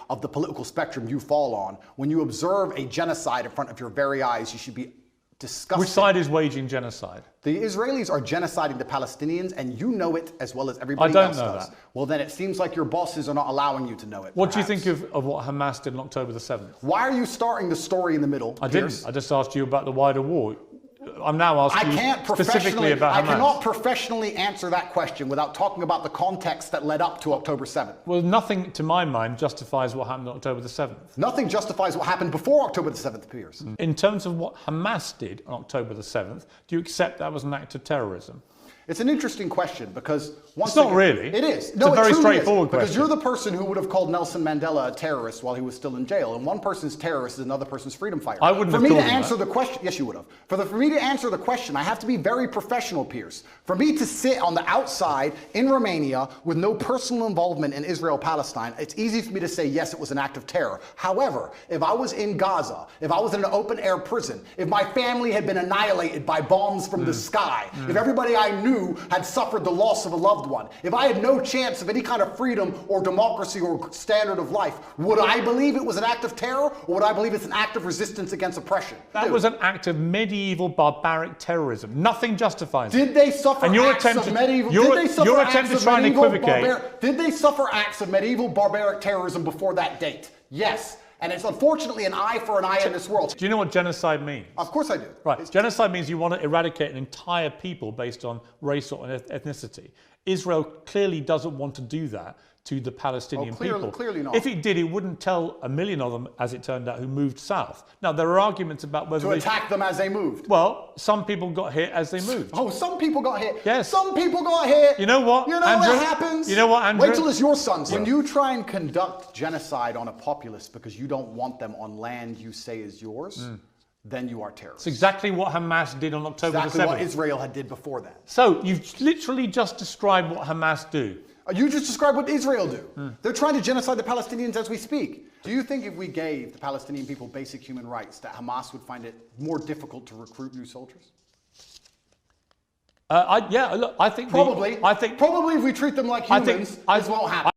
of the political spectrum you fall on, when you observe a genocide in front of your very eyes, you should be disgusted. Which side is waging genocide? The Israelis are genociding the Palestinians, and you know it as well as everybody else does. I don't know that. Well, then it seems like your bosses are not allowing you to know it. What do you think of what Hamas did on October the 7th? Why are you starting the story in the middle, I Piers? didn't. I just asked you about the wider war. I'm now asking you specifically about Hamas. I cannot professionally answer that question without talking about the context that led up to October 7th. Well, nothing, to my mind, justifies what happened on October the 7th. Nothing justifies what happened before October the 7th, Piers. In terms of what Hamas did on October the 7th, do you accept that was an act of terrorism? It's an interesting question because it's not really. It is. It's a very straightforward question. Because you're the person who would have called Nelson Mandela a terrorist while he was still in jail, and one person's terrorist is another person's freedom fighter. I wouldn't have called him that. For me to answer the question, yes, you would have. For me to answer the question, I have to be very professional, Piers. For me to sit on the outside in Romania with no personal involvement in Israel-Palestine, it's easy for me to say yes, it was an act of terror. However, if I was in Gaza, if I was in an open-air prison, if my family had been annihilated by bombs from the sky, if everybody I knew had suffered the loss of a loved one, if I had no chance of any kind of freedom or democracy or standard of life, would I believe it was an act of terror, or would I believe it's an act of resistance against oppression? That was an act of medieval barbaric terrorism. Nothing justifies it. Did they suffer acts of medieval? Your attempt to try and equivocate. Did they suffer acts of medieval barbaric terrorism before that date? Yes. And it's unfortunately an eye for an eye in this world. Do you know what genocide means? Of course I do. Right. Genocide means you want to eradicate an entire people based on race or ethnicity. Israel clearly doesn't want to do that to the Palestinian people. Clearly not. If it did, it wouldn't tell a million of them, as it turned out, who moved south. Now, there are arguments about whether to attack them as they moved. Well, some people got hit as they moved. Oh, some people got hit. Yes. Some people got hit. You know what, You know Andrew? what happens? You know what, Andrew? Wait till it's your sons. When you try and conduct genocide on a populace because you don't want them on land you say is yours, then you are terrorists. It's exactly what Hamas did on October the 7th. Exactly what Israel had did before that. So, you've literally just described what Hamas do. You just described what Israel do. They're trying to genocide the Palestinians as we speak. Do you think if we gave the Palestinian people basic human rights that Hamas would find it more difficult to recruit new soldiers? I think probably. Probably if we treat them like humans, this won't happen.